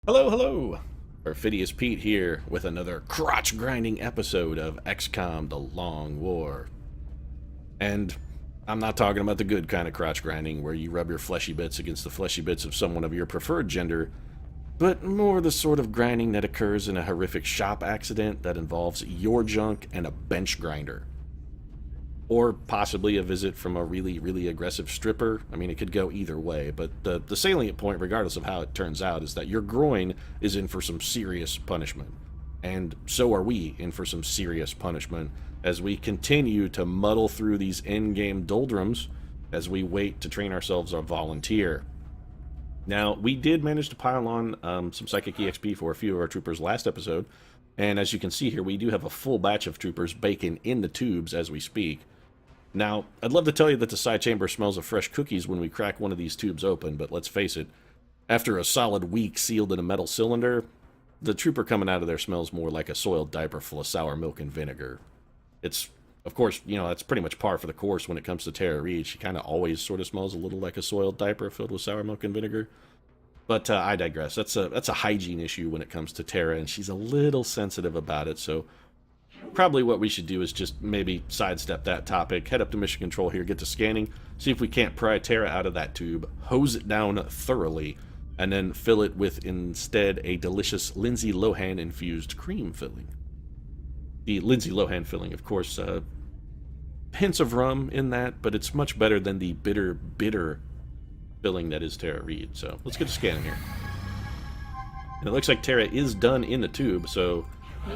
Hello, hello! Perfidious Pete here with another crotch-grinding episode of XCOM The Long War. And I'm not talking about the good kind of crotch grinding where you rub your fleshy bits against the fleshy bits of someone of your preferred gender, but more the sort of grinding that occurs in a horrific shop accident that involves your junk and a bench grinder. Or possibly a visit from a really, really aggressive stripper. I mean, it could go either way, but the salient point, regardless of how it turns out, is that your groin is in for some serious punishment. And so are we in for some serious punishment as we continue to muddle through these in-game doldrums as we wait to train ourselves a volunteer. Now, we did manage to pile on some Psychic EXP for a few of our troopers last episode, and as you can see here, we do have a full batch of troopers baking in the tubes as we speak. Now, I'd love to tell you that the side chamber smells of fresh cookies when we crack one of these tubes open, but let's face it, after a solid week sealed in a metal cylinder, the trooper coming out of there smells more like a soiled diaper full of sour milk and vinegar. It's, of course, that's pretty much par for the course when it comes to Tara Reid. She kind of always sort of smells a little like a soiled diaper filled with sour milk and vinegar. But I digress. That's a hygiene issue when it comes to Tara, and she's a little sensitive about it, so probably what we should do is just maybe sidestep that topic, head up to mission control here, get to scanning, see if we can't pry Tara out of that tube, hose it down thoroughly, and then fill it with instead a delicious Lindsay Lohan infused cream filling. The Lindsay Lohan filling, of course, hints of rum in that, but it's much better than the bitter filling that is Tara Reid. So let's get to scanning here. And it looks like Tara is done in the tube, so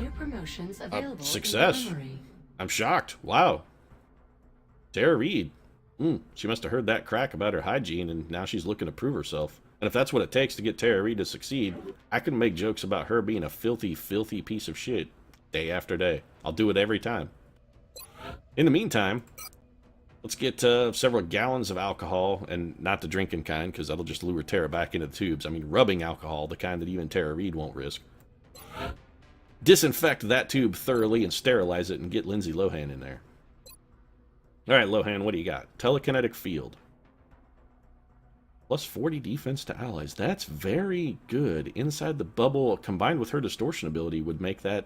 new promotions available. Success. I'm shocked. Wow. Tara Reid. She must have heard that crack about her hygiene, and now she's looking to prove herself. And if that's what it takes to get Tara Reid to succeed, I can make jokes about her being a filthy, filthy piece of shit day after day. I'll do it every time. In the meantime, let's get several gallons of alcohol, and not the drinking kind, because that'll just lure Tara back into the tubes. I mean, rubbing alcohol, the kind that even Tara Reid won't risk. Disinfect that tube thoroughly and sterilize it and get Lindsay Lohan in there. Alright, Lohan, what do you got? Telekinetic field. Plus 40 defense to allies. That's very good. Inside the bubble, combined with her distortion ability, would make that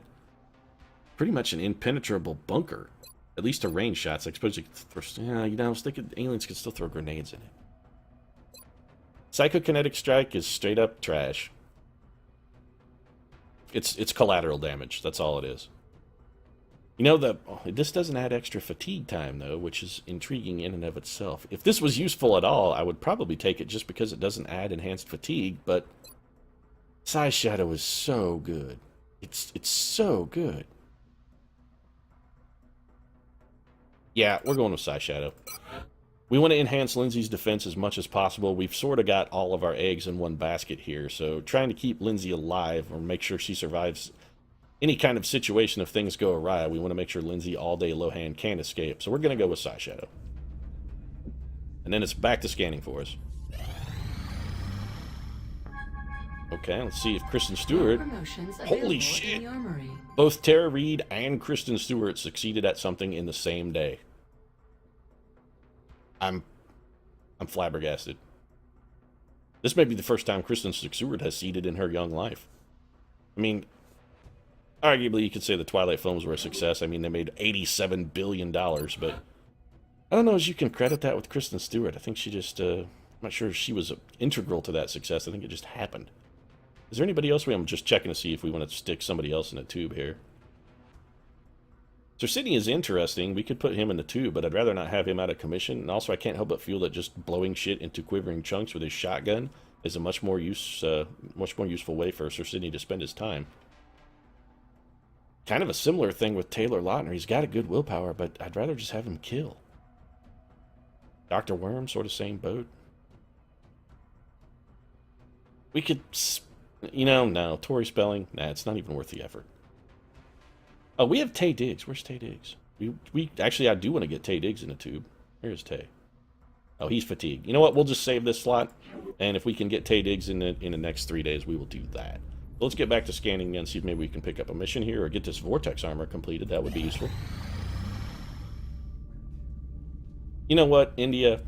pretty much an impenetrable bunker. At least to range shots. I suppose you could throw... I was thinking aliens could still throw grenades in it. Psychokinetic strike is straight up trash. It's collateral damage. That's all it is. This doesn't add extra fatigue time, though, which is intriguing in and of itself. If this was useful at all, I would probably take it just because it doesn't add enhanced fatigue, but Size Shadow is so good. It's so good. Yeah, we're going with Size Shadow. We want to enhance Lindsay's defense as much as possible. We've sort of got all of our eggs in one basket here, so trying to keep Lindsay alive or make sure she survives any kind of situation if things go awry, we want to make sure Lindsay all-day Lohan can escape. So we're going to go with Size Shadow. And then it's back to scanning for us. Okay, let's see if Kristen Stewart... Holy shit! Both Tara Reid and Kristen Stewart succeeded at something in the same day. I'm flabbergasted. This may be the first time Kristen Stewart has seeded in her young life. I mean, arguably you could say the Twilight films were a success. I mean, they made $87 billion, but I don't know if you can credit that with Kristen Stewart. I think she just, I'm not sure if she was integral to that success. I think it just happened. Is there anybody else? I'm just checking to see if we want to stick somebody else in a tube here. Sir Sidney is interesting. We could put him in the tube, but I'd rather not have him out of commission. And also, I can't help but feel that just blowing shit into quivering chunks with his shotgun is a much more useful way for Sir Sidney to spend his time. Kind of a similar thing with Taylor Lautner. He's got a good willpower, but I'd rather just have him kill. Dr. Worm, sort of same boat. We could, no. Tori Spelling, nah, it's not even worth the effort. Oh, we have Tay Diggs. Where's Tay Diggs? Actually, I do want to get Tay Diggs in a tube. Here's Tay. Oh, he's fatigued. You know what? We'll just save this slot, and if we can get Tay Diggs in the next 3 days, we will do that. So let's get back to scanning and see if maybe we can pick up a mission here or get this Vortex armor completed. That would be useful. You know what, India?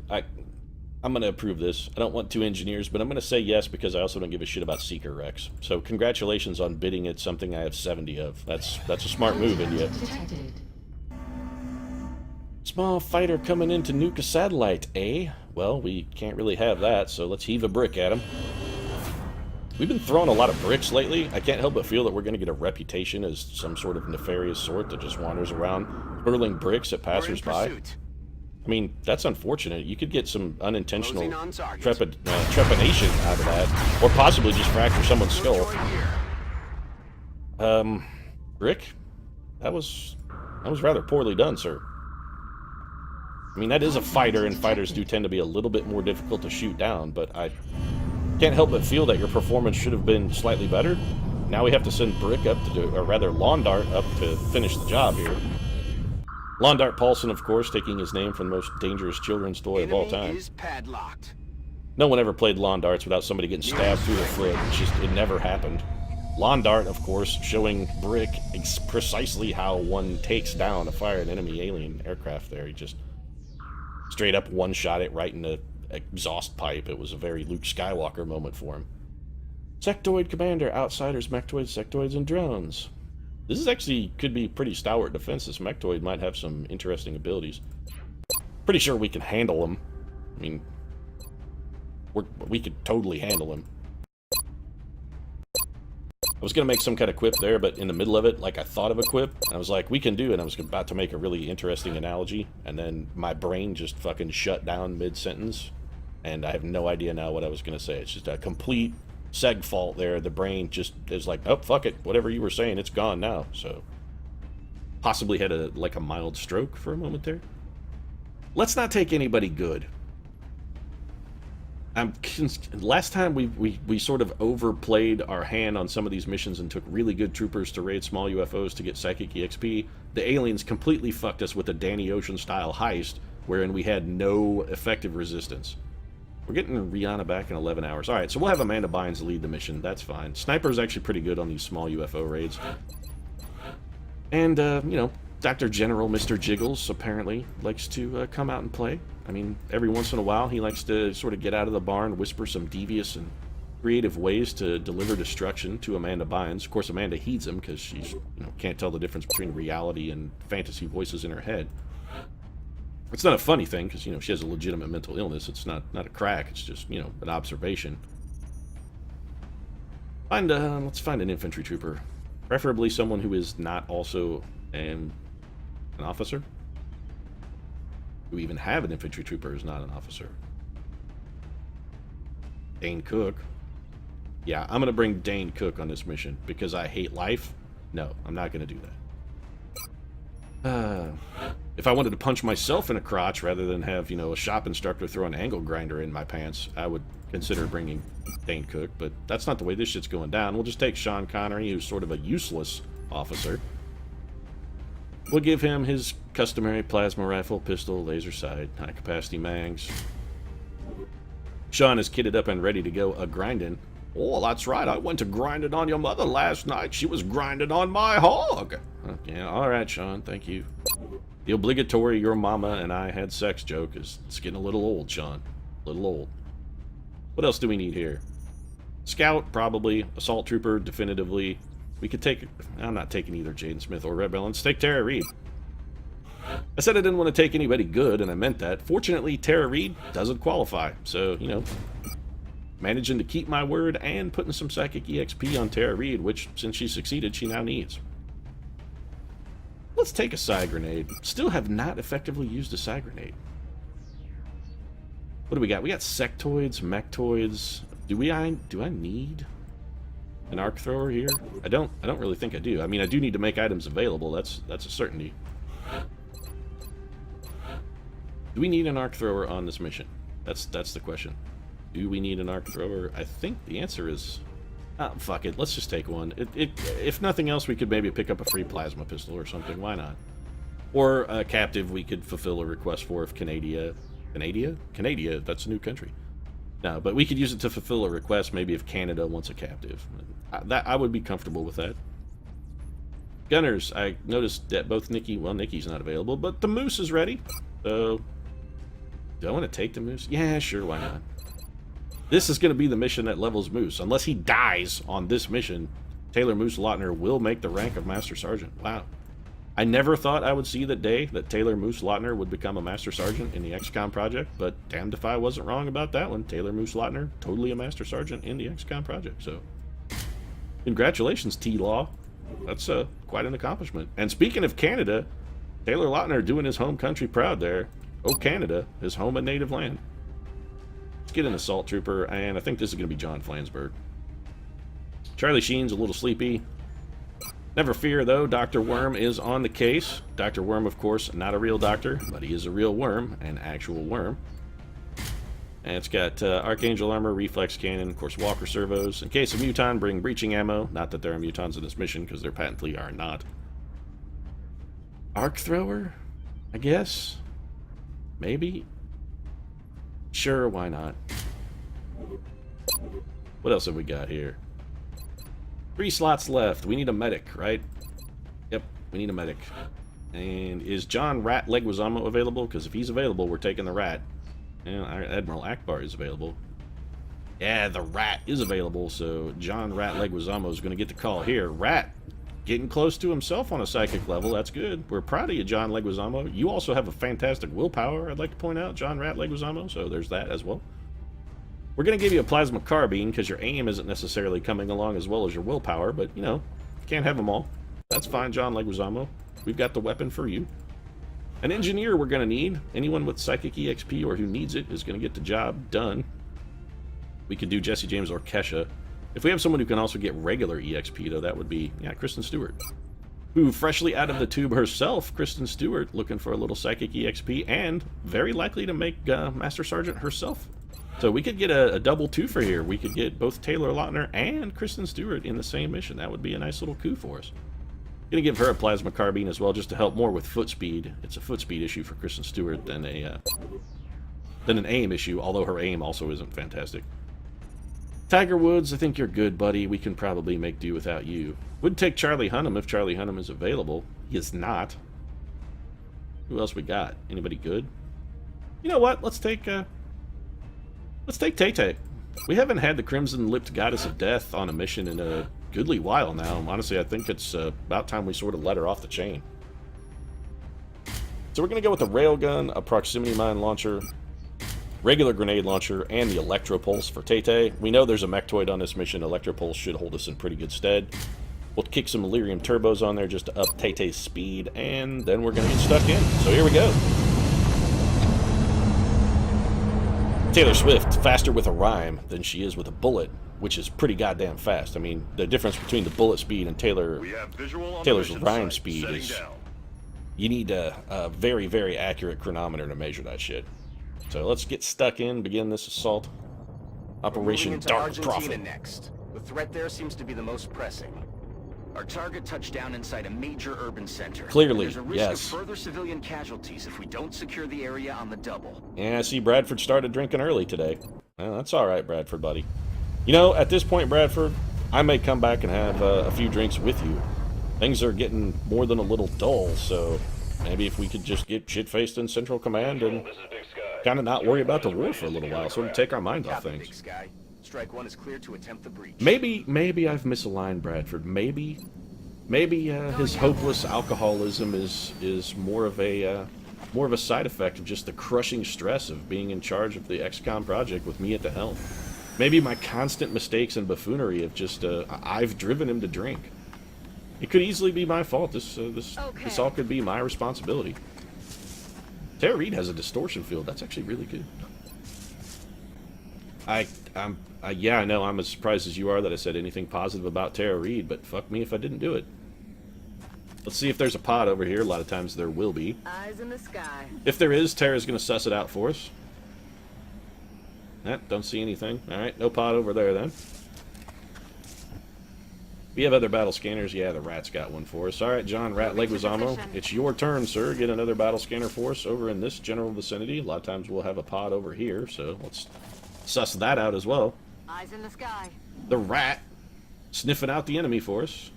I'm going to approve this. I don't want 2 engineers, but I'm going to say yes because I also don't give a shit about Seeker Rex. So congratulations on bidding at something I have 70 of. That's a smart move, India. Detected. Small fighter coming in to nuke a satellite, eh? Well, we can't really have that, so let's heave a brick at him. We've been throwing a lot of bricks lately. I can't help but feel that we're going to get a reputation as some sort of nefarious sort that just wanders around hurling bricks at passersby. I mean, that's unfortunate. You could get some unintentional trepidation out of that, or possibly just fracture someone's skull. Brick? That was rather poorly done, sir. I mean, that is a fighter, and fighters do tend to be a little bit more difficult to shoot down, but I can't help but feel that your performance should have been slightly better. Now we have to send Brick up to do, or rather Lawn Dart up to finish the job here. Lawn Dart Paulson, of course, taking his name from the most dangerous children's toy of all time. Is padlocked. No one ever played Lawn Darts without somebody getting stabbed through the foot. It never happened. Lawn Dart, of course, showing Brick precisely how one takes down an enemy alien aircraft there. He just straight up one-shot it right in the exhaust pipe. It was a very Luke Skywalker moment for him. Sectoid Commander, Outsiders, Mechtoids, Sectoids, and Drones. This is actually could be pretty stalwart defense. This Mechtoid might have some interesting abilities. Pretty sure we can handle him. I mean, we could totally handle him. I was going to make some kind of quip there, but in the middle of it, like I thought of a quip, and I was like, we can do it, and I was about to make a really interesting analogy, and then my brain just fucking shut down mid-sentence, and I have no idea now what I was going to say. It's just a complete seg fault there. The brain just is like, oh, fuck it, whatever you were saying, it's gone now, so possibly had a mild stroke for a moment there. Let's not take anybody good. Last time we sort of overplayed our hand on some of these missions and took really good troopers to raid small UFOs to get psychic EXP. The aliens completely fucked us with a Danny Ocean style heist wherein we had no effective resistance. We're getting Rihanna back in 11 hours. Alright, so we'll have Amanda Bynes lead the mission. That's fine. Sniper's actually pretty good on these small UFO raids. And, you know, Dr. General Mr. Jiggles apparently likes to come out and play. I mean, every once in a while he likes to sort of get out of the barn, whisper some devious and creative ways to deliver destruction to Amanda Bynes. Of course, Amanda heeds him because she can't tell the difference between reality and fantasy voices in her head. It's not a funny thing because, she has a legitimate mental illness. It's not a crack. It's just, an observation. Let's find an infantry trooper. Preferably someone who is not also an officer. Do we even have an infantry trooper who's not an officer? Dane Cook. Yeah, I'm going to bring Dane Cook on this mission because I hate life. No, I'm not going to do that. If I wanted to punch myself in a crotch rather than have, a shop instructor throw an angle grinder in my pants, I would consider bringing Dane Cook, but that's not the way this shit's going down. We'll just take Sean Connery, who's sort of a useless officer. We'll give him his customary plasma rifle, pistol, laser sight, high-capacity mags. Sean is kitted up and ready to go a-grinding. Oh, that's right, I went to grinding on your mother last night. She was grinding on my hog. Yeah, all right, Sean, thank you. The obligatory your mama and I had sex joke is it's getting a little old, Sean. A little old. What else do we need here? Scout, probably. Assault trooper, definitively. We could take... I'm not taking either Jaden Smith or Red Bell. Let's take Tara Reid. I said I didn't want to take anybody good, and I meant that. Fortunately, Tara Reid doesn't qualify. So, managing to keep my word and putting some psychic EXP on Tara Reid, which, since she succeeded, she now needs. Let's take a Psy Grenade. Still have not effectively used a Psy Grenade. What do we got? We got Sectoids, Mechtoids. Do I need an arc thrower here? I don't really think I do. I mean, I do need to make items available. That's a certainty. Do we need an arc thrower on this mission? That's the question. Do we need an arc thrower? I think the answer is... fuck it. Let's just take one. If nothing else, we could maybe pick up a free plasma pistol or something. Why not? Or a captive we could fulfill a request for if Canada, that's a new country. No, but we could use it to fulfill a request maybe if Canada wants a captive. I would be comfortable with that. Gunners, I noticed that both Nikki's not available, but the Moose is ready. So, Do I want to take the Moose? Yeah, sure, why not? This is going to be the mission that levels Moose. Unless he dies on this mission, Taylor Moose Lautner will make the rank of Master Sergeant. Wow. I never thought I would see the day that Taylor Moose Lautner would become a Master Sergeant in the XCOM project, but damned if I wasn't wrong about that one. Taylor Moose Lautner, totally a Master Sergeant in the XCOM project, so... Congratulations, T-Law. That's quite an accomplishment. And speaking of Canada, Taylor Lautner doing his home country proud there. Oh, Canada, his home and native land. Let's get an Assault Trooper, and I think this is going to be John Flansburgh. Charlie Sheen's a little sleepy. Never fear, though, Dr. Worm is on the case. Dr. Worm, of course, not a real doctor, but he is a real worm, an actual worm. And it's got Archangel Armor, Reflex Cannon, of course, Walker Servos. In case of Muton, bring Breaching Ammo. Not that there are Mutons in this mission, because there patently are not. Arc Thrower? I guess? Maybe? Sure, why not? What else have we got here? 3 slots left. We need a medic, right? Yep, we need a medic. And is John Rat Leguizamo available? Because if he's available, we're taking the Rat. Yeah, Admiral Akbar is available. Yeah, the Rat is available, so John Rat Leguizamo is going to get the call here. Rat, getting close to himself on a psychic level. That's good. We're proud of you, John Leguizamo. You also have a fantastic willpower, I'd like to point out, John Rat Leguizamo, so there's that as well. We're going to give you a plasma carbine because your aim isn't necessarily coming along as well as your willpower, but, you know, can't have them all. That's fine, John Leguizamo. We've got the weapon for you. An engineer we're going to need. Anyone with psychic EXP or who needs it is going to get the job done. We could do Jesse James or Kesha. If we have someone who can also get regular EXP, though, that would be, yeah, Kristen Stewart. Who, freshly out of the tube herself, Kristen Stewart, looking for a little psychic EXP, and very likely to make Master Sergeant herself. So we could get a double twofer here. We could get both Taylor Lautner and Kristen Stewart in the same mission. That would be a nice little coup for us. Gonna give her a plasma carbine as well, just to help more with foot speed. It's a foot speed issue for Kristen Stewart than an aim issue, although her aim also isn't fantastic. Tiger Woods, I think you're good, buddy. We can probably make do without you. Would take Charlie Hunnam if Charlie Hunnam is available. He is not. Who else we got? Anybody good? You know what? Let's take Tay-Tay. We haven't had the Crimson-Lipped Goddess of Death on a mission in a goodly while now. Honestly, I think it's about time we sort of let her off the chain. So we're going to go with a railgun, a proximity mine launcher, regular grenade launcher, and the Electropulse for Tay-Tay. We know there's a Mechtoid on this mission. Electropulse should hold us in pretty good stead. We'll kick some Illyrium turbos on there just to up Tay-Tay's speed, and then we're going to get stuck in. So here we go. Taylor Swift, faster with a rhyme than she is with a bullet, which is pretty goddamn fast. I mean, the difference between the bullet speed and Taylor's rhyme speed is... You need a very, very accurate chronometer to measure that shit. So let's get stuck in, begin this assault. Operation Dark Prophet. Next. The threat there seems to be the most pressing. Our target touched down inside a major urban center. Clearly, there's a risk of further civilian casualties if we don't secure the area on the double. Yeah, I see Bradford started drinking early today. Well, that's all right, Bradford, buddy. You know, at this point, Bradford, I may come back and have a few drinks with you. Things are getting more than a little dull, so maybe if we could just get shit-faced in Central Command and kind of not worry about the war for a little while, sort of take our minds off things. Strike one is clear to attempt the breach. Maybe I've misaligned Bradford. Maybe his hopeless alcoholism is more of a side effect of just the crushing stress of being in charge of the XCOM project with me at the helm. Maybe my constant mistakes and buffoonery have just I've driven him to drink. It could easily be my fault. This all could be my responsibility. Tara Reid has a distortion field. That's actually really good. Yeah, I know. I'm as surprised as you are that I said anything positive about Tara Reid, but fuck me if I didn't do it. Let's see if there's a pod over here. A lot of times there will be. Eyes in the sky. If there is, Tara's going to suss it out for us. Don't see anything. Alright, no pod over there then. We have other battle scanners. Yeah, the Rat's got one for us. Alright, John Rat Leguizamo, it's your turn, sir. Get another battle scanner for us over in this general vicinity. A lot of times we'll have a pod over here, so let's suss that out as well. Eyes in the sky. The Rat sniffing out the enemy for us.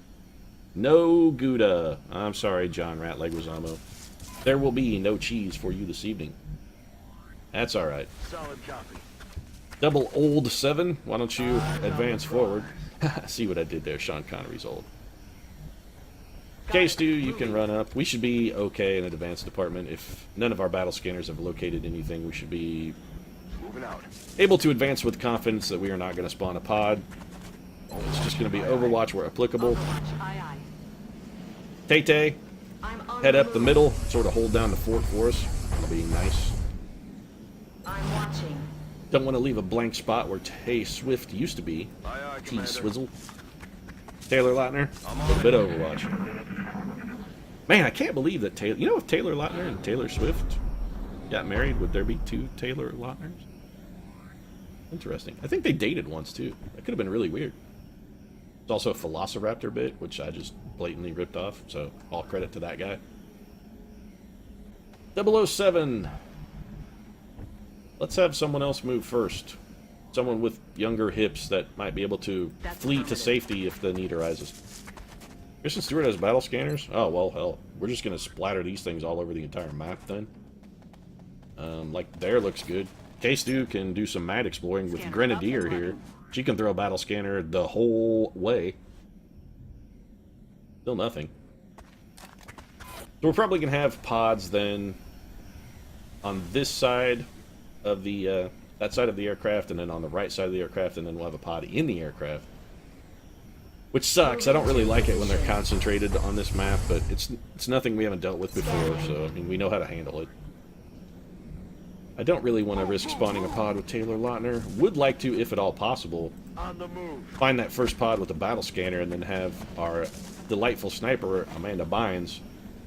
No Gouda. I'm sorry, John Rat Leguizamo. There will be no cheese for you this evening. That's alright. Solid copy. Double old 7, why don't you advance forward? See what I did there, Sean Connery's old. Okay, Stu, you can run up. We should be okay in the advanced department. If none of our battle scanners have located anything, we should be Moving out. able to advance with confidence that we are not going to spawn a pod. It's just going to be Overwatch where applicable. Overwatch, aye, aye. Tay-Tay, I'm on head up the move. middle, sort of hold down the fort for us. That'll be nice. I'm watching. Don't want to leave a blank spot where Tay Swift used to be. Aye, aye, T Commander. Swizzle. Taylor Lautner, a little bit of Overwatch. Man, I can't believe that Taylor... You know, if Taylor Lautner and Taylor Swift got married, would there be 2 Taylor Lautners? Interesting. I think they dated once, too. That could have been really weird. It's also a Velociraptor bit, which I just blatantly ripped off, so all credit to that guy. 007. Let's have someone else move first. Someone with younger hips that might be able to That's flee to affirmative. safety if the need arises. Kristen Stewart has battle scanners? Oh, well, hell. We're just going to splatter these things all over the entire map, then. Like, there looks good. K-Stu can do some mad exploring with Scanner Grenadier up and here. running. She can throw a battle scanner the whole way. Still nothing. So we're probably going to have pods, then, on this side of the, that side of the aircraft, and then on the right side of the aircraft, and then we'll have a pod in the aircraft. Which sucks. I don't really like it when they're concentrated on this map, but it's nothing we haven't dealt with before, so, I mean, we know how to handle it. I don't really want to risk spawning a pod with Taylor Lautner. Would like to, if at all possible, On the move. find that first pod with a battle scanner and then have our delightful sniper, Amanda Bynes,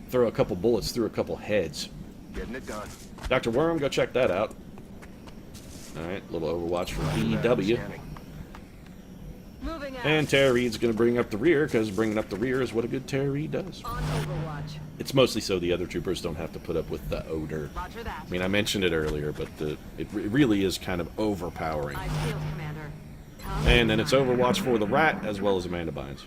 throw a couple bullets through a couple heads. Getting it done. Dr. Worm, go check that out. Alright, little Overwatch from BW. Scanning. Moving out. And Tara Reid's going to bring up the rear, because bringing up the rear is what a good Tara Reid does. On Overwatch. It's mostly so the other troopers don't have to put up with the odor. Roger that. I mean, I mentioned it earlier, but it really is kind of overpowering. I feel, Commander. Come And then it's on. Overwatch for the Rat, as well as Amanda Bynes.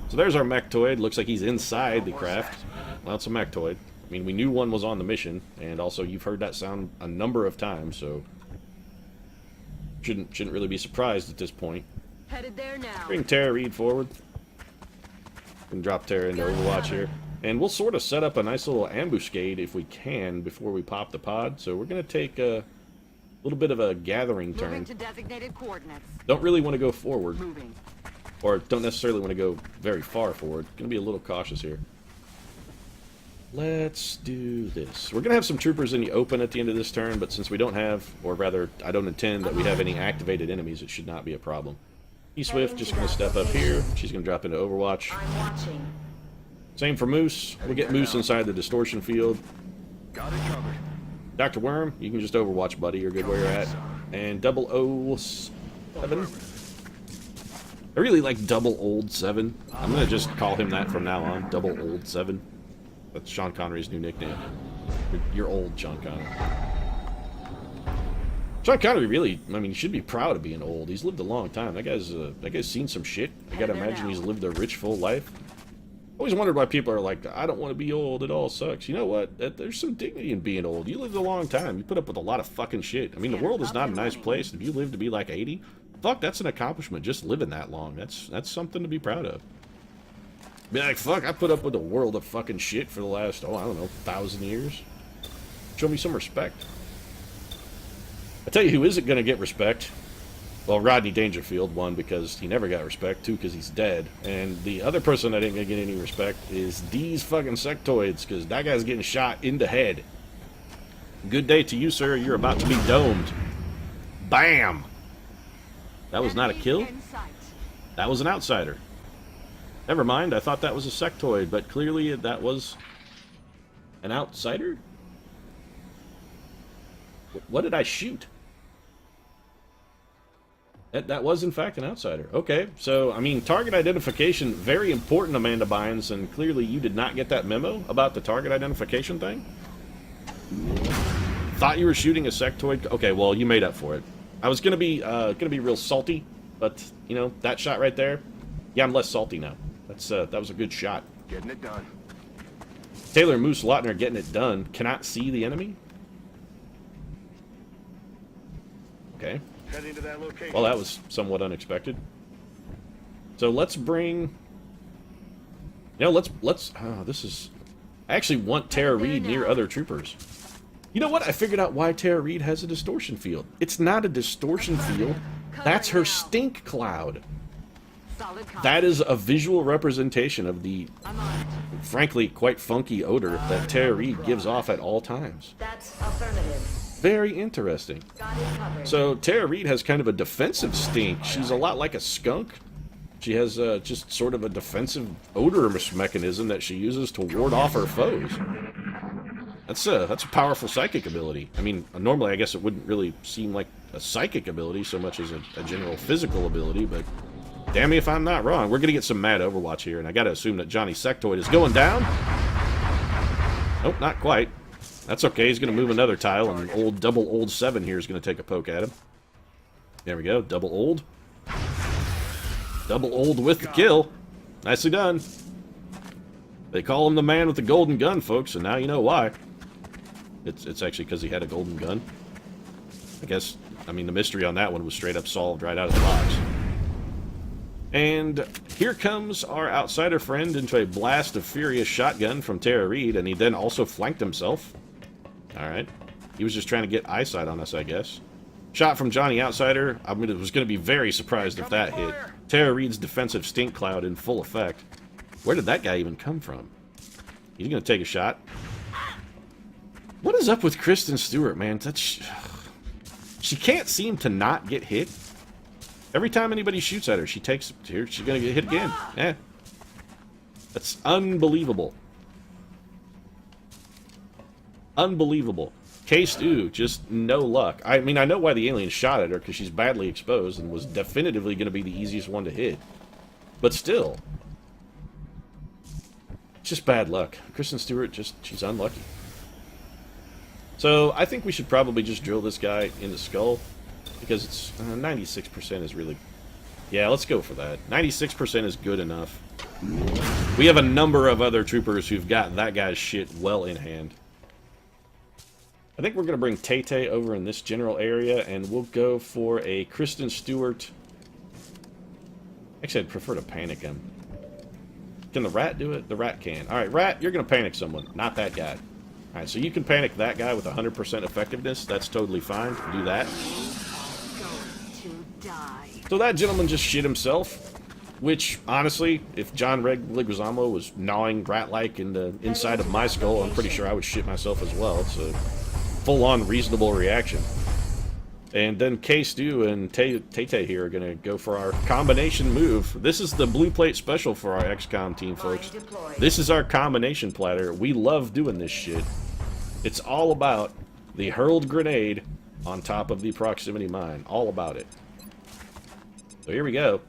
So there's our mechtoid. Looks like he's inside the craft. Well, it's a mechtoid. I mean, we knew one was on the mission, and also you've heard that sound a number of times, so shouldn't really be surprised at this point. Headed there now. Bring Tara Reid forward. And drop Tara into Overwatch here. And we'll sort of set up a nice little ambuscade if we can before we pop the pod. So we're going to take a little bit of a gathering Moving turn. to designated coordinates. Don't really want to go forward, Moving. or don't necessarily want to go very far forward. Going to be a little cautious here. Let's do this. We're going to have some troopers in the open at the end of this turn, but since we don't have, or rather, I don't intend that we have any activated enemies, it should not be a problem. E-Swift just going to step up here. She's going to drop into Overwatch. I'm watching. Same for Moose. We'll get Moose inside the distortion field. Got it covered. Dr. Worm, you can just Overwatch, buddy. You're good where you're at. And 007. I really like Double Old 7. I'm going to just call him that from now on. Double Old 7. That's Sean Connery's new nickname. You're old, Sean Connery. Sean Connery really, I mean, he should be proud of being old. He's lived a long time. That guy's seen some shit. I gotta imagine he's lived a rich, full life. Always wondered why people are like, I don't want to be old, it all sucks. You know what? There's some dignity in being old. You lived a long time. You put up with a lot of fucking shit. I mean, the world is not a nice place. If you live to be like 80, fuck, that's an accomplishment, just living that long. That's something to be proud of. Be like, fuck, I put up with a world of fucking shit for the last, I don't know, 1,000 years. Show me some respect. I tell you who isn't going to get respect. Well, Rodney Dangerfield, one, because he never got respect, two, because he's dead. And the other person that ain't going to get any respect is these fucking sectoids, because that guy's getting shot in the head. Good day to you, sir. You're about to be domed. Bam! That was not a kill? In sight. That was an outsider. Never mind, I thought that was a sectoid, but clearly that was an outsider? What did I shoot? That was, in fact, an outsider. Okay, so, I mean, target identification, very important, Amanda Bynes, and clearly you did not get that memo about the target identification thing? Thought you were shooting a sectoid? Okay, well, you made up for it. I was gonna be real salty, but, you know, that shot right there, yeah, I'm less salty now. That was a good shot. Getting it done. Taylor Moose Lautner getting it done. Cannot see the enemy? Okay. Heading to that location. Well, that was somewhat unexpected. So let's bring... You know, let's... Oh, this is... I actually want Tara Reid near other troopers. You know what? I figured out why Tara Reid has a distortion field. It's not a distortion field. That's her stink cloud. Solid copy. That is a visual representation of the, I'm on it. frankly, quite funky odor that Tara Reid gives off at all times. That's affirmative. Very interesting. Got it covered. So Tara Reid has kind of a defensive stink. She's a lot like a skunk. She has just sort of a defensive odor mechanism that she uses to ward off her foes. That's a powerful psychic ability. I mean, normally I guess it wouldn't really seem like a psychic ability so much as a general physical ability, but damn me if I'm not wrong. We're going to get some mad Overwatch here, and I got to assume that Johnny Sectoid is going down. Nope, not quite. That's okay. He's going to move another tile, and old double old 7 here is going to take a poke at him. There we go. Double old. Double old with the kill. Nicely done. They call him the man with the golden gun, folks, and now you know why. It's actually because he had a golden gun. I guess, I mean, the mystery on that one was straight up solved right out of the box. And here comes our outsider friend into a blast of furious shotgun from Tara Reid, and he then also flanked himself. Alright. He was just trying to get eyesight on us, I guess. Shot from Johnny Outsider. I mean, I was going to be very surprised if that hit. Tara Reid's defensive stink cloud in full effect. Where did that guy even come from? He's going to take a shot. What is up with Kristen Stewart, man? She can't seem to not get hit. Every time anybody shoots at her, she takes... Here, she's going to get hit again. Yeah. That's unbelievable. Unbelievable. K-Stew, just no luck. I mean, I know why the alien shot at her, because she's badly exposed and was definitively going to be the easiest one to hit. But still. Just bad luck. Kristen Stewart, she's unlucky. So, I think we should probably just drill this guy in the skull. Because it's 96% is really... Yeah, let's go for that. 96% is good enough. We have a number of other troopers who've got that guy's shit well in hand. I think we're going to bring Tay-Tay over in this general area, and we'll go for a Kristen Stewart. Actually, I'd prefer to panic him. Can the rat do it? The rat can. Alright, rat, you're going to panic someone. Not that guy. Alright, so you can panic that guy with 100% effectiveness. That's totally fine. Do that. Going to die. So that gentleman just shit himself. Which, honestly, if John Leguizamo was gnawing rat-like in the inside of my skull, I'm pretty sure I would shit myself as well. It's a full-on reasonable reaction. And then K-Stew and Tay-Tay here are going to go for our combination move. This is the blue plate special for our XCOM team, folks. This is our combination platter. We love doing this shit. It's all about the hurled grenade on top of the proximity mine. All about it. So here we go.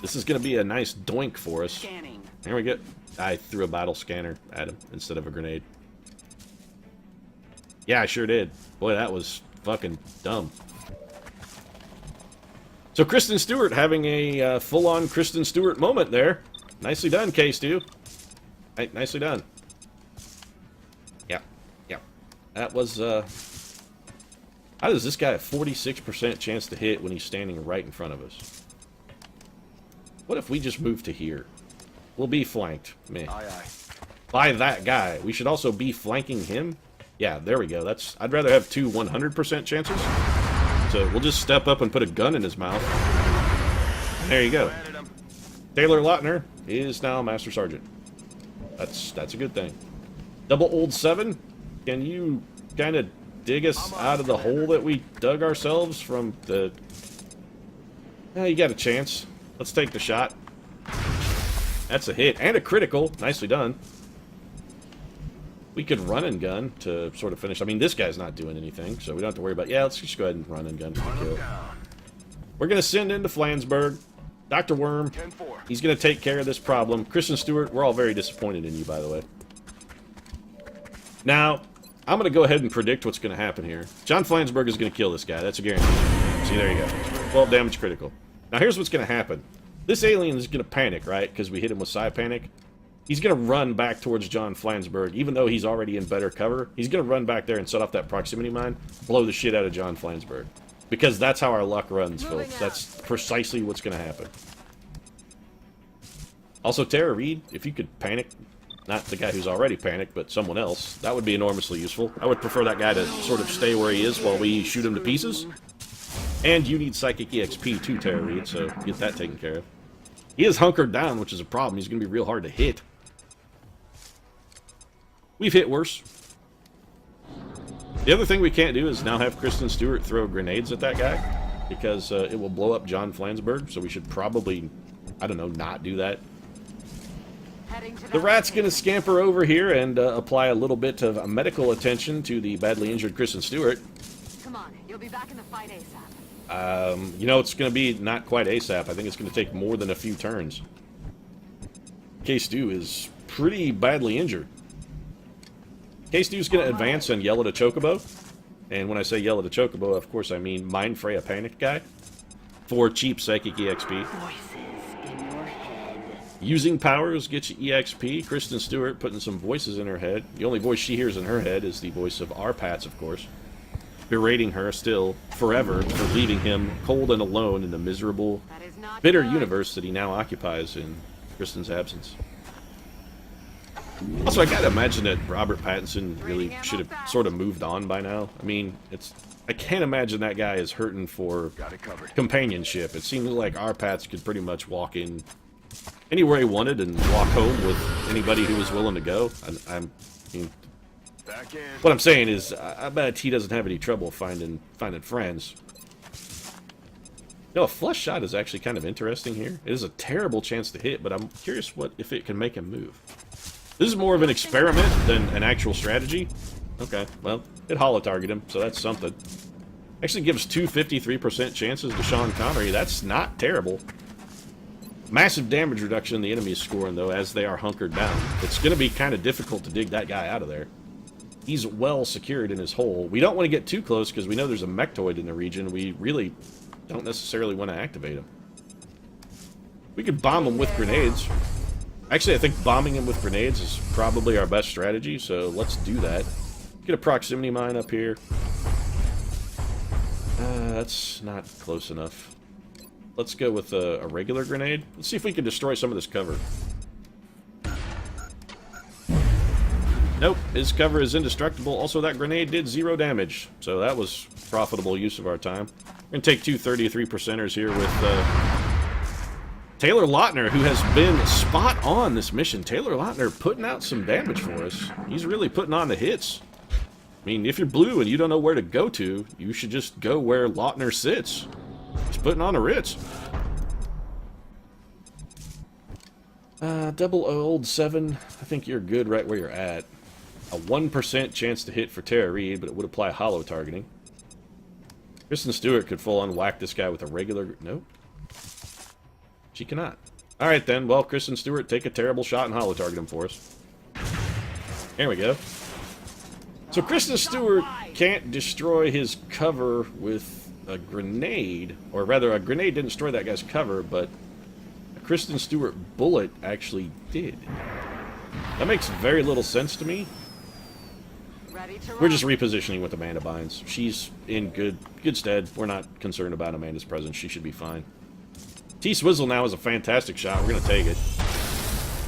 This is going to be a nice doink for us. Scanning. Here we go. I threw a battle scanner at him instead of a grenade. Yeah, I sure did. Boy, that was fucking dumb. So Kristen Stewart having a full-on Kristen Stewart moment there. Nicely done, K-Stew. Hey, nicely done. Yeah, yeah. That was, How does this guy have 46% chance to hit when he's standing right in front of us? What if we just move to here? We'll be flanked. Meh. Aye, aye. By that guy. We should also be flanking him. Yeah, there we go. I'd rather have two 100% chances. So we'll just step up and put a gun in his mouth. There you go. Taylor Lautner is now Master Sergeant. That's a good thing. Double old 7. Can you kind of dig us out of the hole that we dug ourselves from the... You got a chance. Let's take the shot. That's a hit. And a critical. Nicely done. We could run and gun to sort of finish. I mean, this guy's not doing anything, so we don't have to worry about... Yeah, let's just go ahead and run and gun for the kill. We're going to send into Flansburgh. Dr. Worm, he's going to take care of this problem. Kristen Stewart, we're all very disappointed in you, by the way. Now, I'm going to go ahead and predict what's going to happen here. John Flansburgh is going to kill this guy. That's a guarantee. See, there you go. 12 damage critical. Now, here's what's going to happen. This alien is going to panic, right? Because we hit him with Psi Panic. He's going to run back towards John Flansburgh, even though he's already in better cover. He's going to run back there and set off that proximity mine, blow the shit out of John Flansburgh. Because that's how our luck runs, folks. That's precisely what's going to happen. Also, Tara Reid, if you could panic, not the guy who's already panicked, but someone else, that would be enormously useful. I would prefer that guy to sort of stay where he is while we shoot him to pieces. And you need Psychic EXP too, Tara Reid, so get that taken care of. He is hunkered down, which is a problem. He's going to be real hard to hit. We've hit worse. The other thing we can't do is now have Kristen Stewart throw grenades at that guy, because it will blow up John Flansburgh, so we should probably, I don't know, not do that. The rat's going to scamper over here and apply a little bit of medical attention to the badly injured Kristen Stewart. Come on, you'll be back in the fight ASAP. You know, it's going to be not quite ASAP. I think it's going to take more than a few turns. K-Stew is pretty badly injured. K-Stew's going to advance and yell at a Chocobo. And when I say yell at a Chocobo, of course I mean Mindfray, a panicked guy. For cheap Psychic EXP. Using powers gets you EXP. Kristen Stewart putting some voices in her head. The only voice she hears in her head is the voice of Arpats, of course. Berating her still, forever, for leaving him cold and alone in the miserable, bitter universe that he now occupies in Kristen's absence. Also, I gotta imagine that Robert Pattinson really should have sort of moved on by now. I mean, I can't imagine that guy is hurting for companionship. It seems like Arpats could pretty much walk in anywhere he wanted and walk home with anybody who was willing to go. I mean, what I'm saying is, I bet he doesn't have any trouble finding friends. You know, a flush shot is actually kind of interesting here. It is a terrible chance to hit, but I'm curious if it can make him move. This is more of an experiment than an actual strategy. Okay, well, it holo-targeted him, so that's something. Actually gives two 53% chances to Sean Connery. That's not terrible. Massive damage reduction in the enemy is scoring, though, as they are hunkered down. It's going to be kind of difficult to dig that guy out of there. He's well secured in his hole. We don't want to get too close because we know there's a mechtoid in the region. We really don't necessarily want to activate him. We could bomb him with grenades. Actually, I think bombing him with grenades is probably our best strategy, so let's do that. Get a proximity mine up here. That's not close enough. Let's go with a regular grenade. Let's see if we can destroy some of this cover. Nope, his cover is indestructible. Also, that grenade did 0 damage, so that was profitable use of our time. We're going to take two 33%ers here with Taylor Lautner, who has been spot on this mission. Taylor Lautner putting out some damage for us. He's really putting on the hits. I mean, if you're blue and you don't know where to go to, you should just go where Lautner sits. He's putting on the Ritz. 007, I think you're good right where you're at. A 1% chance to hit for Tara Reid, but it would apply holo targeting. Kristen Stewart could full-on whack this guy with a regular... Nope. She cannot. Alright then, well, Kristen Stewart, take a terrible shot and holo target him for us. There we go. So Kristen Stewart can't destroy his cover with a grenade, or rather, a grenade didn't destroy that guy's cover, but a Kristen Stewart bullet actually did. That makes very little sense to me. We're just repositioning with Amanda Bynes. She's in good stead. We're not concerned about Amanda's presence. She should be fine. T-Swizzle now is a fantastic shot. We're going to take it.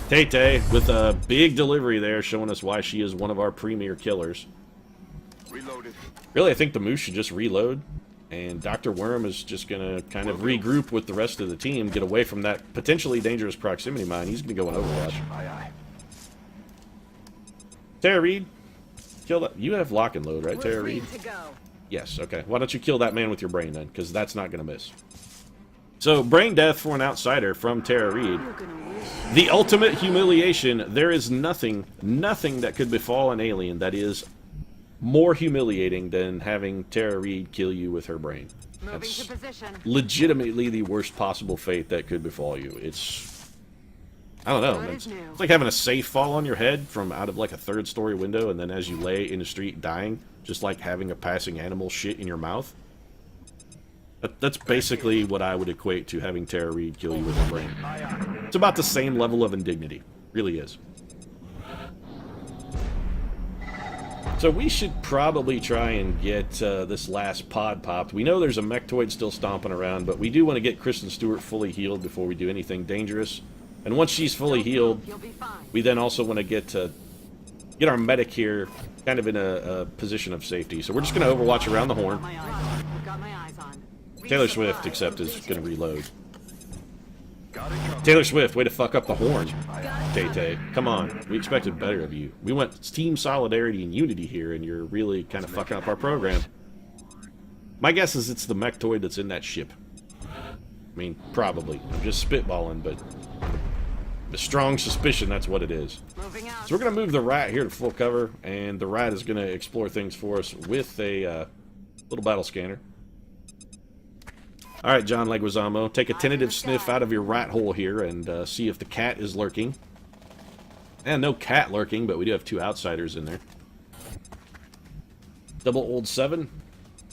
Tay-Tay with a big delivery there, showing us why she is one of our premier killers. Reloaded. Really, I think the Moose should just reload, and Dr. Worm is just going to kind of regroup with the rest of the team, get away from that potentially dangerous proximity mine. He's going to go in Overwatch. Aye, aye. Tara Reid, kill that. You have lock and load, right, Tara Reid? Yes, okay. Why don't you kill that man with your brain then, because that's not going to miss. So, brain death for an outsider from Tara Reid. The ultimate humiliation. There is nothing that could befall an alien that is more humiliating than having Tara Reid kill you with her brain. That's legitimately the worst possible fate that could befall you. It's... I don't know. It's like having a safe fall on your head from out of like a 3rd-story window, and then as you lay in the street dying, just like having a passing animal shit in your mouth. That's basically what I would equate to having Tara Reid kill you with her brain. It's about the same level of indignity. Really is. So we should probably try and get this last pod popped. We know there's a mechtoid still stomping around, but we do want to get Kristen Stewart fully healed before we do anything dangerous. And once she's fully healed, we then also want to get our medic here kind of in a position of safety. So we're just going to overwatch around the horn. Taylor Swift, except, is going to reload. Taylor Swift, way to fuck up the horn. Tay-Tay, come on. We expected better of you. We want team solidarity and unity here, and you're really kind of fucking up our program. My guess is it's the mechtoid that's in that ship. I mean, probably. I'm just spitballing, but a strong suspicion that's what it is. So we're going to move the rat here to full cover, and the rat is going to explore things for us with a little battle scanner. Alright, John Leguizamo, take a tentative sniff out of your rat hole here and see if the cat is lurking. And no cat lurking, but we do have 2 outsiders in there. Double Old 7.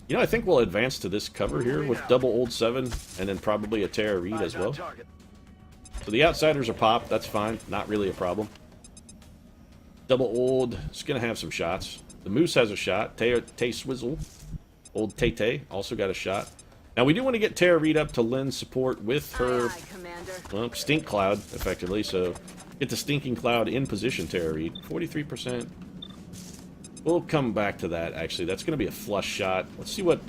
You know, I think we'll advance to this cover here with Double Old 7 and then probably a Tara Reid as well. So the outsiders are popped, that's fine, not really a problem. Double Old is going to have some shots. The Moose has a shot. Tay Swizzle. Old Tay-Tay also got a shot. Now, we do want to get Tara Reid up to lend support with her Stink Cloud, effectively. So, get the Stinking Cloud in position, Tara Reid. 43%. We'll come back to that, actually. That's going to be a flush shot. Let's see what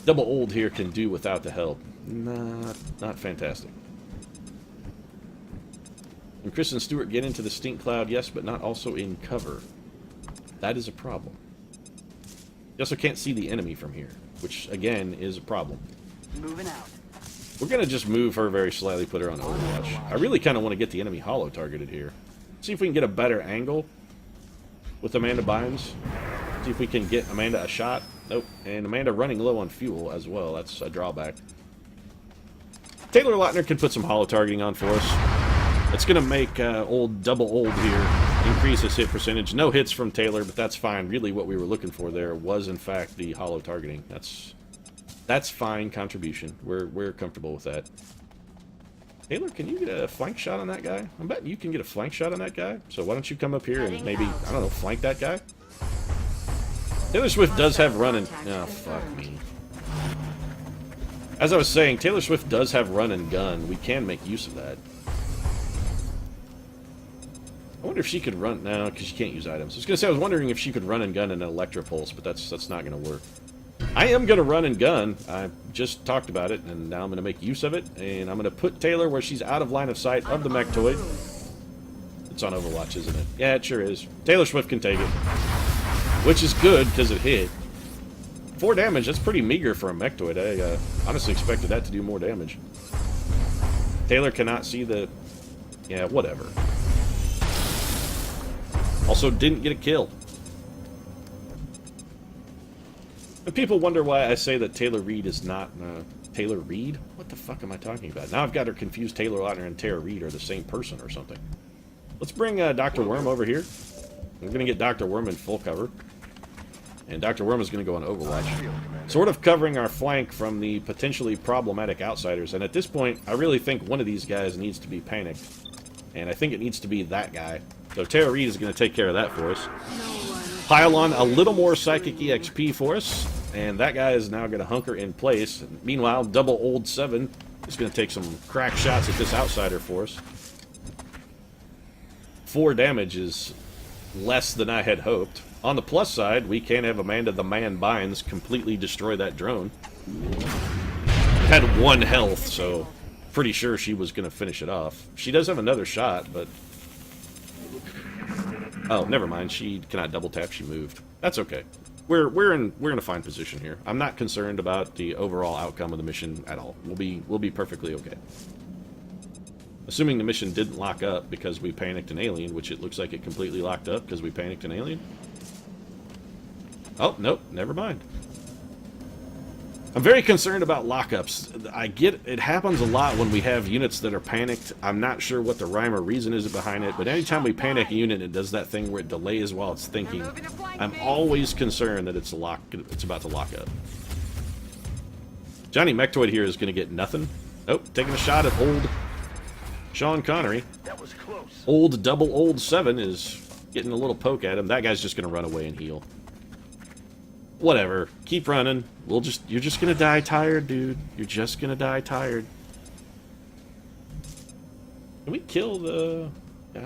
Double Old here can do without the help. Not fantastic. Can Kristen Stewart get into the Stink Cloud? Yes, but not also in cover. That is a problem. You also can't see the enemy from here, which, again, is a problem. Moving out. We're going to just move her very slightly, put her on Overwatch. I really kind of want to get the enemy hollow targeted here. See if we can get a better angle with Amanda Bynes. See if we can get Amanda a shot. Nope. And Amanda running low on fuel as well. That's a drawback. Taylor Lautner can put some hollow targeting on for us. It's going to make old Double Old here increase his hit percentage. No hits from Taylor, but that's fine. Really what we were looking for there was, in fact, the hollow targeting. That's fine contribution. We're comfortable with that. Taylor, can you get a flank shot on that guy? I'm betting you can get a flank shot on that guy. So why don't you come up here and maybe, I don't know, flank that guy? Taylor Swift does have run and... Oh, fuck me. As I was saying, Taylor Swift does have run and gun. We can make use of that. I wonder if she could run... No, because she can't use items. I was going to say, I was wondering if she could run and gun an Electropulse, but that's not going to work. I am going to run and gun. I just talked about it, and now I'm going to make use of it, and I'm going to put Taylor where she's out of line of sight of the mechtoid. It's on Overwatch, isn't it? Yeah, it sure is. Taylor Swift can take it. Which is good, because it hit. 4 damage, that's pretty meager for a mechtoid. I honestly expected that to do more damage. Taylor cannot see the... Yeah, whatever. Also, didn't get a kill. And people wonder why I say that Taylor Reid is not... Taylor Reid? What the fuck am I talking about? Now I've got her confused. Taylor Lautner and Tara Reid are the same person or something. Let's bring Dr. Worm over here. We're going to get Dr. Worm in full cover. And Dr. Worm is going to go on Overwatch. Sort of covering our flank from the potentially problematic outsiders. And at this point, I really think one of these guys needs to be panicked. And I think it needs to be that guy. So Tara Reid is going to take care of that for us. Pile on a little more Psychic EXP for us. And that guy is now going to hunker in place. Meanwhile, Double Old 7 is going to take some crack shots at this outsider for us. 4 damage is less than I had hoped. On the plus side, we can have Amanda the Man Binds completely destroy that drone. Had 1 health, so pretty sure she was going to finish it off. She does have another shot, but... Oh, never mind. She cannot double tap. She moved. That's okay. We're in a fine position here. I'm not concerned about the overall outcome of the mission at all. We'll be perfectly okay. Assuming the mission didn't lock up because we panicked an alien, which it looks like it completely locked up because we panicked an alien. Oh, nope, never mind. I'm very concerned about lockups. I get it happens a lot when we have units that are panicked. I'm not sure what the rhyme or reason is behind it, but anytime we panic a unit, it does that thing where it delays while it's thinking. I'm always concerned that it's about to lock up. Johnny Mechtoid here is going to get nothing. Nope, taking a shot at old Sean Connery. That was close. Old Double Old 7 is getting a little poke at him. That guy's just gonna run away and heal. Whatever. Keep running. You're just gonna die tired, dude. You're just gonna die tired. Can we kill the...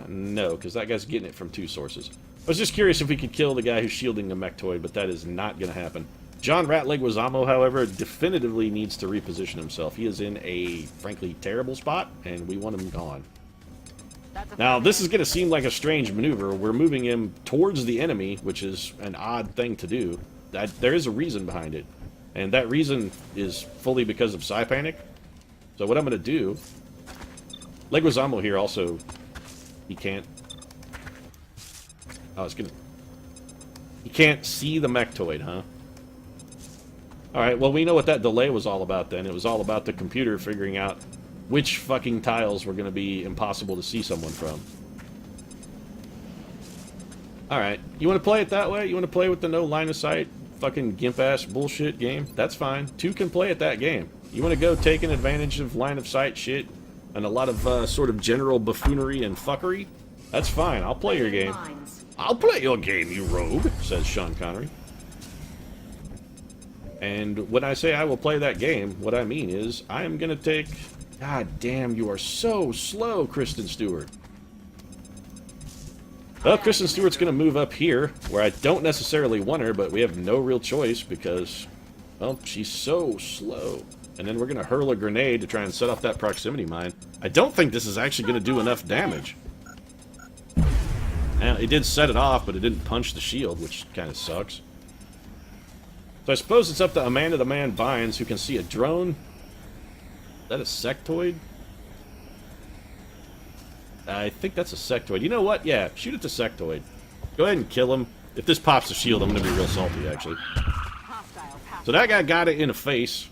no, because that guy's getting it from two sources. I was just curious if we could kill the guy who's shielding the mechtoid, but that is not going to happen. John Ratleguizamo, however, definitively needs to reposition himself. He is in a, frankly, terrible spot, and we want him gone. Now, this is going to seem like a strange maneuver. We're moving him towards the enemy, which is an odd thing to do. There is a reason behind it, and that reason is fully because of Psi Panic. So what I'm going to do... Leguizamo here also, he can't... Oh, it's gonna... He can't see the mechtoid, huh? Alright, well, we know what that delay was all about then. It was all about the computer figuring out which fucking tiles were going to be impossible to see someone from. Alright, you want to play it that way? You want to play with the no line of sight, fucking gimp-ass bullshit game? That's fine. Two can play at that game. You want to go taking advantage of line of sight shit and a lot of sort of general buffoonery and fuckery? That's fine. I'll play your game. I'll play your game, you rogue, says Sean Connery. And when I say I will play that game, what I mean is I am going to take... God damn, you are so slow, Kristen Stewart. Well, Kristen Stewart's going to move up here, where I don't necessarily want her, but we have no real choice because, well, she's so slow. And then we're going to hurl a grenade to try and set off that proximity mine. I don't think this is actually going to do enough damage. Now, it did set it off, but it didn't punch the shield, which kind of sucks. So I suppose it's up to Amanda the Man Vines, who can see a drone. Is that a sectoid? I think that's a sectoid. You know what? Yeah, shoot at the sectoid. Go ahead and kill him. If this pops the shield, I'm going to be real salty, actually. So that guy got it in the face.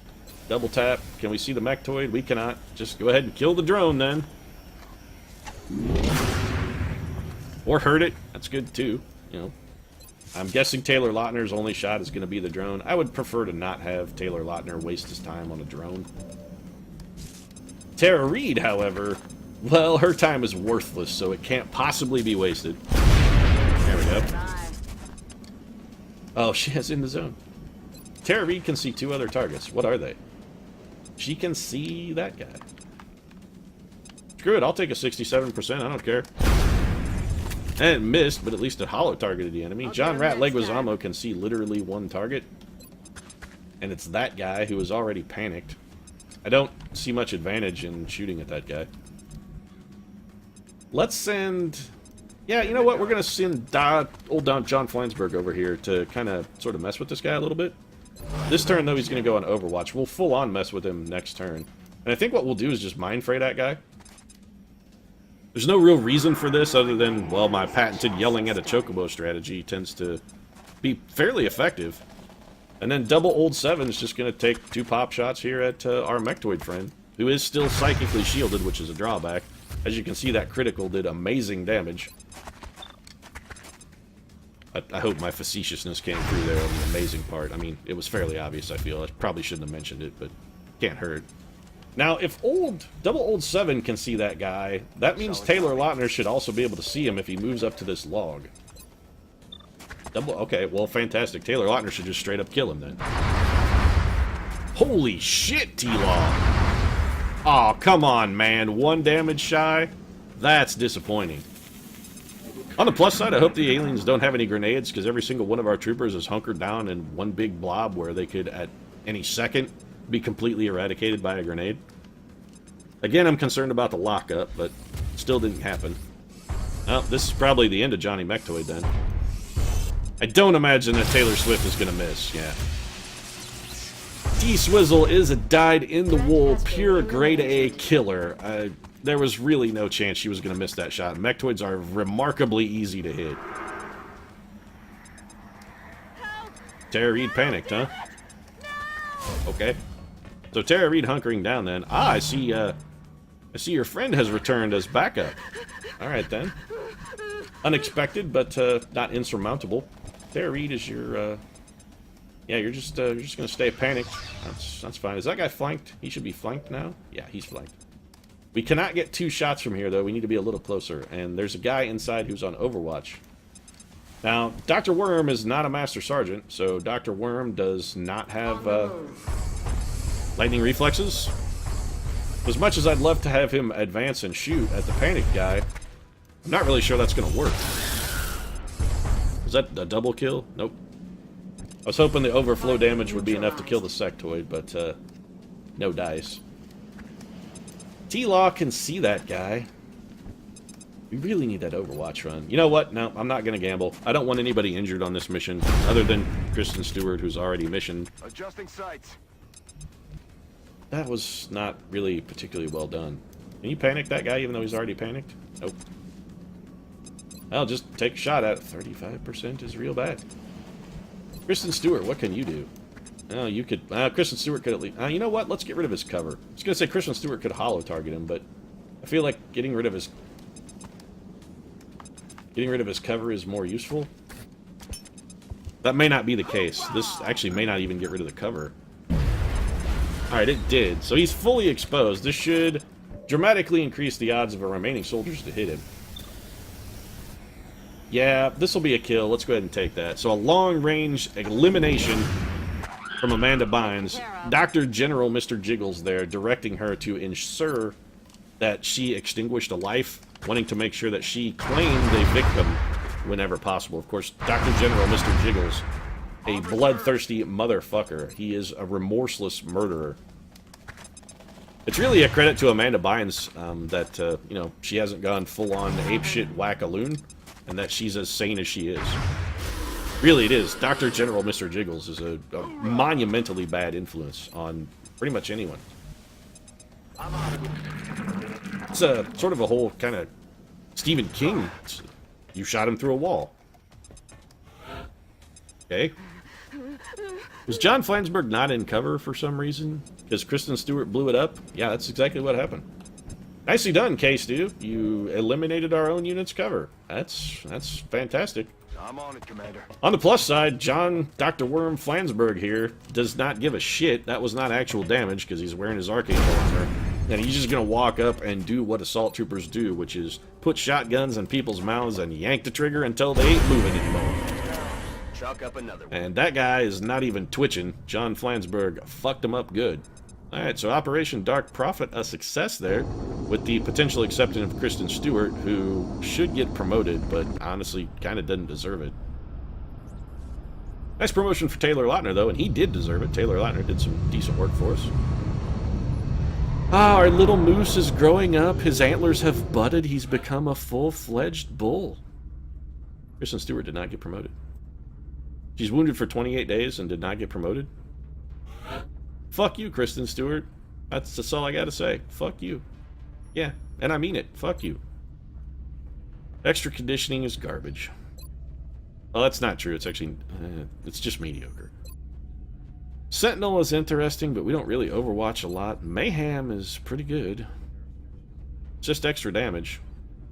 Double tap. Can we see the mechtoid? We cannot. Just go ahead and kill the drone, then. Or hurt it. That's good, too. You know. I'm guessing Taylor Lautner's only shot is going to be the drone. I would prefer to not have Taylor Lautner waste his time on a drone. Tara Reid, however, well, her time is worthless, so it can't possibly be wasted. There we go. Oh, she is in the zone. Tara Reid can see two other targets. What are they? She can see that guy. Screw it, I'll take a 67%, I don't care. And it missed, but at least it hollow-targeted the enemy. John Ratleguizamo can see literally one target. And it's that guy who is already panicked. I don't see much advantage in shooting at that guy. Let's send... Yeah, you know what? We're going to send old John Flansburgh over here to kind of sort of mess with this guy a little bit. This turn, though, he's going to go on Overwatch. We'll full-on mess with him next turn. And I think what we'll do is just mind fray that guy. There's no real reason for this other than, well, my patented yelling at a chocobo strategy tends to be fairly effective. And then double old 7 is just going to take 2 pop shots here at our mechtoid friend, who is still psychically shielded, which is a drawback. As you can see, that critical did amazing damage. I hope my facetiousness came through there on the amazing part. I mean, it was fairly obvious, I feel. I probably shouldn't have mentioned it, but can't hurt. Now, if double old 7 can see that guy, that means Taylor Lautner should also be able to see him if he moves up to this log. Okay, well, fantastic. Taylor Lautner should just straight up kill him then. Holy shit, T-Law! Aw, oh, come on, man. 1 damage shy? That's disappointing. On the plus side, I hope the aliens don't have any grenades, because every single one of our troopers is hunkered down in one big blob where they could, at any second, be completely eradicated by a grenade. Again, I'm concerned about the lockup, but still didn't happen. Well, this is probably the end of Johnny Mechtoid, then. I don't imagine that Taylor Swift is going to miss, yeah. T-Swizzle is a dyed-in-the-wool, pure grade-A killer. There was really no chance she was going to miss that shot. Mechtoids are remarkably easy to hit. Tara Reid panicked, huh? Okay. So Tara Reid hunkering down then. Ah, I see your friend has returned as backup. Alright then. Unexpected, but not insurmountable. Tara Reid is your, yeah, you're just gonna stay panicked. That's fine. Is that guy flanked? He should be flanked now? Yeah, he's flanked. We cannot get 2 shots from here, though. We need to be a little closer. And there's a guy inside who's on Overwatch. Now, Dr. Worm is not a Master Sergeant, so Dr. Worm does not have lightning reflexes. As much as I'd love to have him advance and shoot at the panic guy, I'm not really sure that's going to work. Is that a double kill? Nope. I was hoping the overflow damage would be enough to kill the sectoid, but no dice. T-Law can see that guy. We really need that Overwatch run. You know what? No, I'm not going to gamble. I don't want anybody injured on this mission, other than Kristen Stewart, who's already missioned. Adjusting sights. That was not really particularly well done. Can you panic that guy even though he's already panicked? Nope. I'll just take a shot at it. 35% is real bad. Kristen Stewart, what can you do? Oh, you could... Kristen Stewart could at least... you know what? Let's get rid of his cover. I was going to say Kristen Stewart could holo target him, but I feel like getting rid of his cover is more useful. That may not be the case. This actually may not even get rid of the cover. Alright, it did. So he's fully exposed. This should dramatically increase the odds of our remaining soldiers to hit him. Yeah, this will be a kill. Let's go ahead and take that. So a long-range elimination from Amanda Bynes. Dr. General Mr. Jiggles there, directing her to ensure that she extinguished a life, wanting to make sure that she claimed a victim whenever possible. Of course, Dr. General Mr. Jiggles, a bloodthirsty motherfucker. He is a remorseless murderer. It's really a credit to Amanda Bynes that, you know, she hasn't gone full-on apeshit whack-a-loon, and that she's as sane as she is. Really, it is. Dr. General Mr. Jiggles is a monumentally bad influence on pretty much anyone. It's a sort of a whole kind of Stephen King. You shot him through a wall. Okay. Was John Flansburgh not in cover for some reason? Because Kristen Stewart blew it up? Yeah, that's exactly what happened. Nicely done, K-Stu. You eliminated our own unit's cover. That's fantastic. I'm on it, Commander. On the plus side, Dr. Worm Flansburgh here does not give a shit. That was not actual damage because he's wearing his arcane armor. And he's just going to walk up and do what assault troopers do, which is put shotguns in people's mouths and yank the trigger until they ain't moving anymore. Chalk up another one. And that guy is not even twitching. John Flansburgh fucked him up good. Alright, so Operation Dark Prophet, a success there, with the potential acceptance of Kristen Stewart, who should get promoted, but honestly kind of doesn't deserve it. Nice promotion for Taylor Lautner, though, and he did deserve it. Taylor Lautner did some decent work for us. Ah, our little moose is growing up. His antlers have budded. He's become a full-fledged bull. Kristen Stewart did not get promoted. She's wounded for 28 days and did not get promoted. Fuck you, Kristen Stewart. That's all I gotta say. Fuck you. Yeah, and I mean it. Fuck you. Extra conditioning is garbage. Well, that's not true. It's actually... it's just mediocre. Sentinel is interesting, but we don't really overwatch a lot. Mayhem is pretty good. Just extra damage.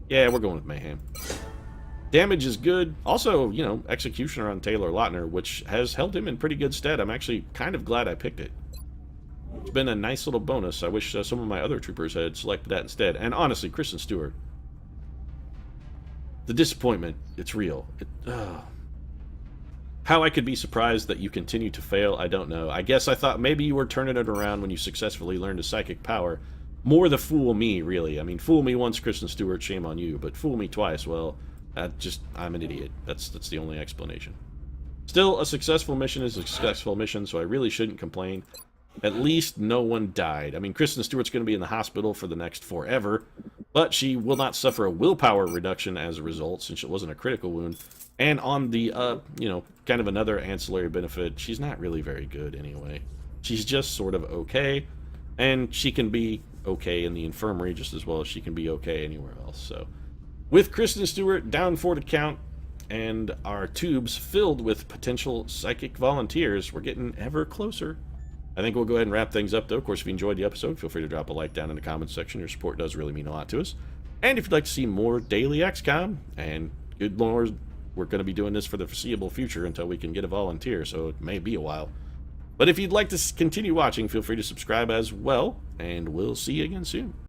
Yeah, we're going with Mayhem. Damage is good. Also, you know, Executioner on Taylor Lautner, which has held him in pretty good stead. I'm actually kind of glad I picked it. It's been a nice little bonus. I wish some of my other troopers had selected that instead. And honestly, Kristen Stewart. The disappointment, it's real. How I could be surprised that you continue to fail, I don't know. I guess I thought maybe you were turning it around when you successfully learned a psychic power. More the fool me, really. I mean, fool me once, Kristen Stewart, shame on you. But fool me twice, well, I'm an idiot. That's the only explanation. Still, a successful mission is a successful mission, so I really shouldn't complain. At least no one died. I mean, Kristen Stewart's going to be in the hospital for the next forever, but she will not suffer a willpower reduction as a result, since it wasn't a critical wound. And on the, you know, kind of another ancillary benefit, she's not really very good anyway. She's just sort of okay, and she can be okay in the infirmary just as well as she can be okay anywhere else. So, with Kristen Stewart down 4 to count, and our tubes filled with potential psychic volunteers, we're getting ever closer. I think we'll go ahead and wrap things up, though. Of course, if you enjoyed the episode, feel free to drop a like down in the comments section. Your support does really mean a lot to us. And if you'd like to see more daily XCOM, and good lord, we're going to be doing this for the foreseeable future until we can get a volunteer, so it may be a while. But if you'd like to continue watching, feel free to subscribe as well, and we'll see you again soon.